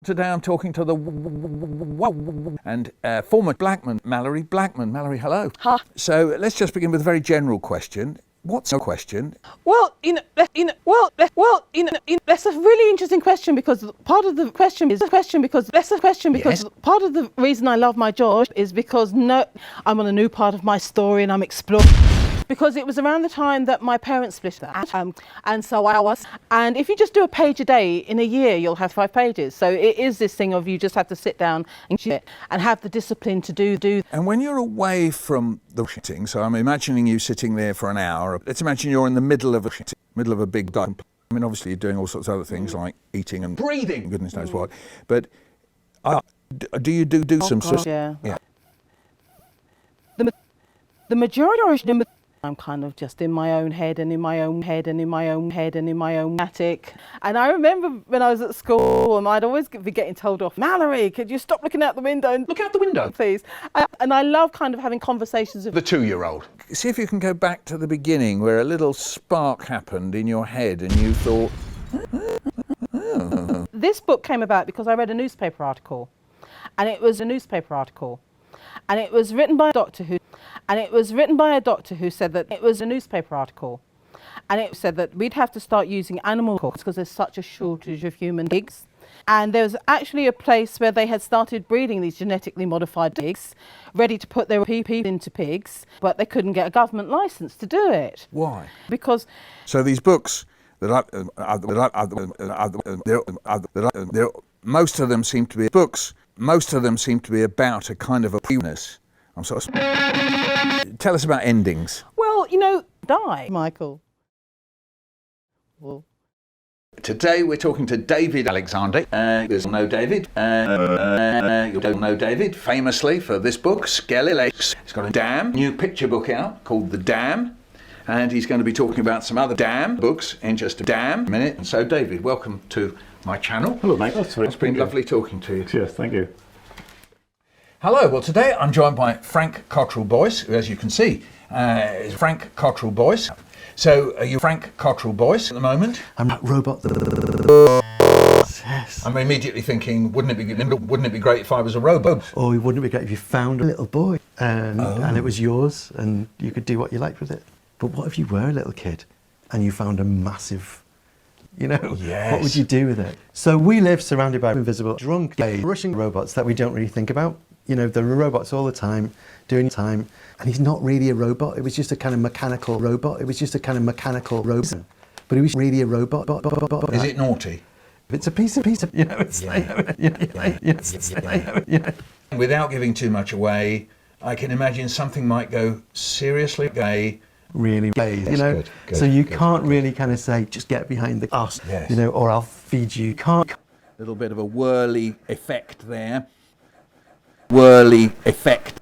Today I'm talking to the and former Blackman, Mallory Blackman. Mallory, hello. Hi. So let's just begin with a very general question. What's your question? Well, that's a really interesting question because part of the question is Yes. part of the reason I love my job is because I'm on a new part of my story and I'm exploring. Because it was around the time that my parents split that, and so I was. And if you just do a page a day, in a year you'll have 5 pages. So it is this thing of you just have to sit down and have the discipline to do. And when you're away from the shitting, so I'm imagining you sitting there for an hour. Let's imagine you're in the middle of a big diet. I mean, obviously you're doing all sorts of other things like eating and breathing, goodness knows what. But do you do some sort of... Yeah. Yeah. The majority I'm kind of just in my own head and in my own attic. And I remember when I was at school and I'd always be getting told off, Mallory, could you stop looking out the window? And Look out the window, please. And I love kind of having conversations with the 2-year-old. See if you can go back to the beginning where a little spark happened in your head and you thought... This book came about because I read a newspaper article. And it was written by a doctor who said that it was a newspaper article. And it said that we'd have to start using animal corpses because there's such a shortage of human pigs. And there was actually a place where they had started breeding these genetically modified pigs, ready to put their pee into pigs, but they couldn't get a government license to do it. Why? Because... So these books, most of them seem to be books. Most of them seem to be about a kind of a penis. I'm sort of... Tell us about endings. Well, die, Michael. Well. Today we're talking to David Alexander. You know David. You don't know David, famously for this book, Skelly Lakes. He's got a Dam, new picture book out called The Dam. And he's going to be talking about some other Dam books in just a minute. And so, David, welcome to my channel. Hello, mate. It's been lovely talking to you. Cheers, thank you. Hello. Well, today I'm joined by Frank Cottrell-Boyce, who, as you can see, is Frank Cottrell-Boyce. So, are you Frank Cottrell-Boyce at the moment? I'm that robot. Yes. I'm immediately thinking, wouldn't it be great if I was a robot? Or wouldn't it be great if you found a little boy and it was yours and you could do what you liked with it? But what if you were a little kid and you found a massive, Yes. What would you do with it? So we live surrounded by invisible, drunk, gay, rushing robots that we don't really think about. There are robots all the time, doing time, and he's not really a robot. It was just a kind of mechanical robot. But he was really a robot. Is it naughty? It's a piece of, it's Without giving too much away, I can imagine something might go seriously gay. Really gay, Good, so you can't really kind of say, just get behind the ass, yes. Or I'll feed you. Can't. Little bit of a whirly effect there. Whirly effect.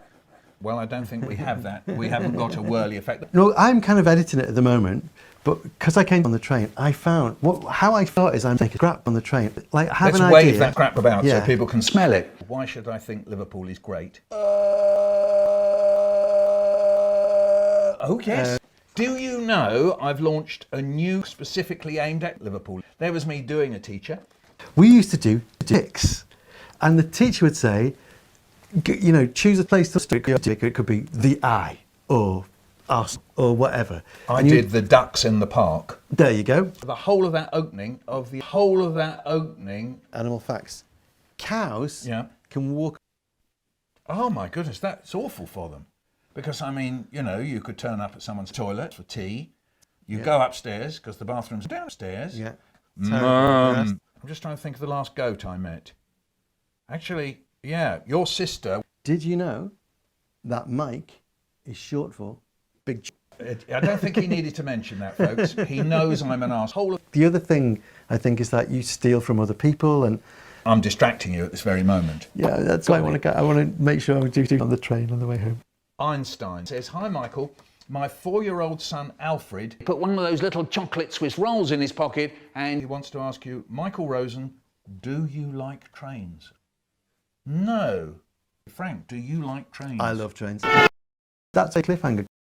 Well, I don't think we have that. We haven't got a whirly effect. No, I'm kind of editing it at the moment, but because I came on the train, I found how I thought is I'm taking crap on the train. Like, have Let's an wave idea. that crap about Yeah. so people can smell it. Why should I think Liverpool is great? Oh, yes. Do you know I've launched a new specifically aimed at Liverpool? There was me doing a teacher. We used to do dicks, and the teacher would say, choose a place to stick. It could be the eye or us or whatever. I did the ducks in the park. There you go. The whole of that opening. Animal facts. Cows can walk. Oh my goodness, that's awful for them. Because, you could turn up at someone's toilet for tea. You go upstairs, because the bathroom's downstairs. Yeah. I'm just trying to think of the last goat I met. Actually, your sister. Did you know that Mike is short for big? I don't think he needed to mention that, folks. He knows I'm an asshole. The other thing, I think, is that you steal from other people and... I'm distracting you at this very moment. Yeah, that's why I want to make sure I do on the train on the way home. Einstein says, "Hi Michael, my 4-year-old son Alfred put one of those little chocolate Swiss rolls in his pocket and he wants to ask you, Michael Rosen, do you like trains?" No. Frank, do you like trains? I love trains. That's a cliffhanger.